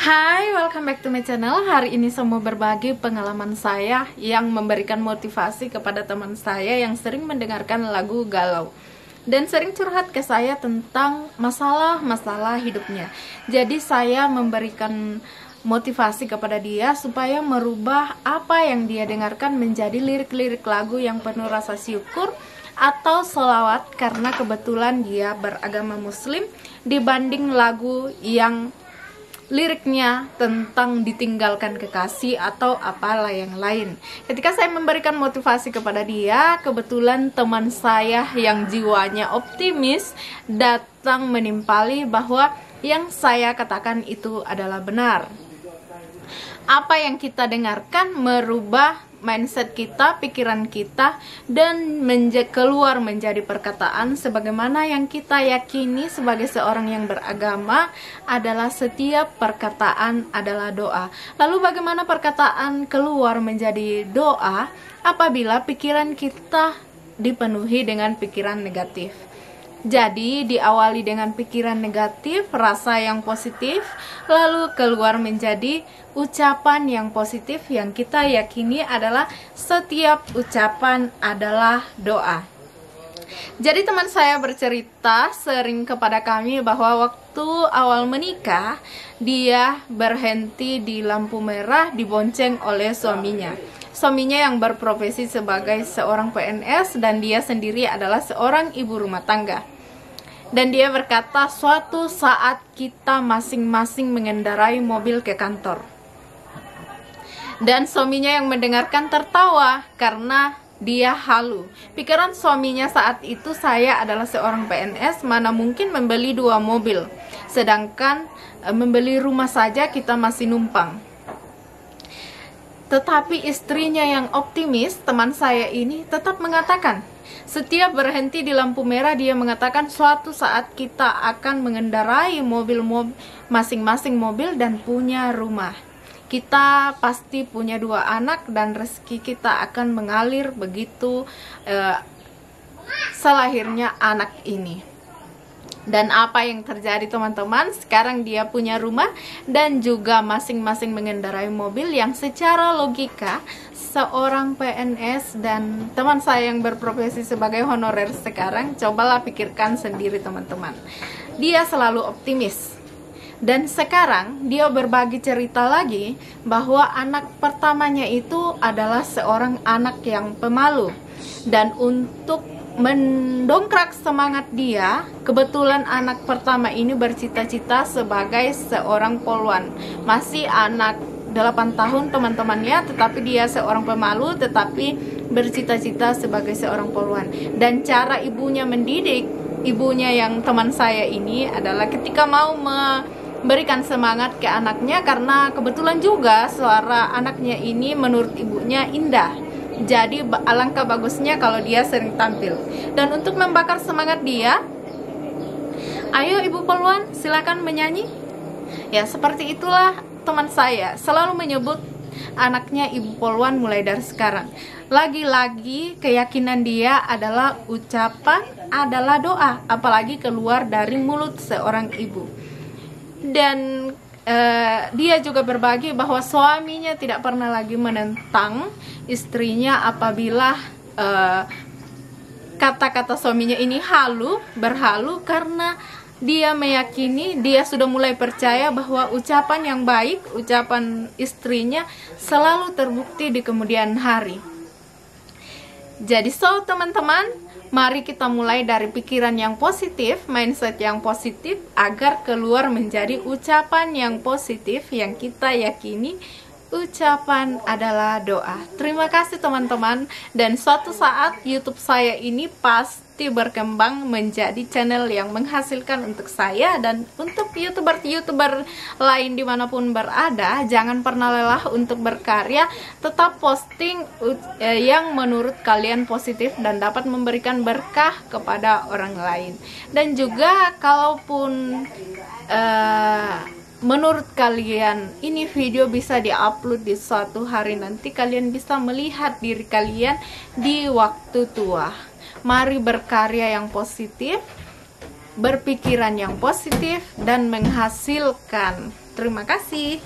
Hai, welcome back to my channel. Hari ini saya mau berbagi pengalaman saya yang memberikan motivasi kepada teman saya yang sering mendengarkan lagu galau dan sering curhat ke saya tentang masalah-masalah hidupnya. Jadi saya memberikan motivasi kepada dia supaya merubah apa yang dia dengarkan menjadi lirik-lirik lagu yang penuh rasa syukur atau sholawat, karena kebetulan dia beragama muslim, dibanding lagu yang liriknya tentang ditinggalkan kekasih atau apalah yang lain. Ketika saya memberikan motivasi kepada dia, kebetulan teman saya yang jiwanya optimis datang menimpali bahwa yang saya katakan itu adalah benar. Apa yang kita dengarkan merubah mindset kita, pikiran kita, dan keluar menjadi perkataan sebagaimana yang kita yakini sebagai seorang yang beragama adalah setiap perkataan adalah doa. Lalu bagaimana perkataan keluar menjadi doa apabila pikiran kita dipenuhi dengan pikiran negatif? Jadi diawali dengan pikiran negatif, rasa yang positif, lalu keluar menjadi ucapan yang positif yang kita yakini adalah setiap ucapan adalah doa. Jadi teman saya bercerita sering kepada kami bahwa waktu awal menikah dia berhenti di lampu merah dibonceng oleh suaminya. Suaminya yang berprofesi sebagai seorang PNS dan dia sendiri adalah seorang ibu rumah tangga. Dan dia berkata, suatu saat kita masing-masing mengendarai mobil ke kantor. Dan suaminya yang mendengarkan tertawa karena dia halu. Pikiran suaminya saat itu, saya adalah seorang PNS, mana mungkin membeli 2 mobil. Sedangkan membeli rumah saja kita masih numpang. Tetapi istrinya yang optimis, teman saya ini tetap mengatakan, setiap berhenti di lampu merah dia mengatakan suatu saat kita akan mengendarai masing-masing mobil dan punya rumah. Kita pasti punya 2 anak dan rezeki kita akan mengalir begitu selahirnya anak ini. Dan apa yang terjadi teman-teman? Sekarang dia punya rumah dan juga masing-masing mengendarai mobil yang secara logika seorang PNS dan teman saya yang berprofesi sebagai honorer sekarang, cobalah pikirkan sendiri teman-teman. Dia selalu optimis. Dan sekarang dia berbagi cerita lagi bahwa anak pertamanya itu adalah seorang anak yang pemalu. Dan untuk mendongkrak semangat dia, kebetulan anak pertama ini bercita-cita sebagai seorang polwan. Masih anak 8 tahun teman-teman lihat, tetapi dia seorang pemalu tetapi bercita-cita sebagai seorang polwan. Dan cara ibunya mendidik, ibunya yang teman saya ini adalah ketika mau memberikan semangat ke anaknya, karena kebetulan juga suara anaknya ini menurut ibunya indah. Jadi alangkah bagusnya kalau dia sering tampil. Dan untuk membakar semangat dia, ayo ibu polwan silakan menyanyi. Ya seperti itulah teman saya selalu menyebut anaknya ibu polwan mulai dari sekarang. Lagi-lagi keyakinan dia adalah ucapan adalah doa, apalagi keluar dari mulut seorang ibu. Dan dia juga berbagi bahwa suaminya tidak pernah lagi menentang istrinya apabila kata-kata suaminya ini berhalu, karena dia meyakini, dia sudah mulai percaya bahwa ucapan yang baik, ucapan istrinya selalu terbukti di kemudian hari. Jadi teman-teman, mari kita mulai dari pikiran yang positif, mindset yang positif, agar keluar menjadi ucapan yang positif yang kita yakini ucapan adalah doa. Terima kasih teman-teman, dan suatu saat YouTube saya ini pasti berkembang menjadi channel yang menghasilkan untuk saya dan untuk YouTuber lain dimanapun berada. Jangan pernah lelah untuk berkarya, tetap posting yang menurut kalian positif dan dapat memberikan berkah kepada orang lain. Dan juga kalaupun menurut kalian ini video bisa diupload di suatu hari nanti, kalian bisa melihat diri kalian di waktu tua. Mari berkarya yang positif, berpikiran yang positif, dan menghasilkan Terima kasih.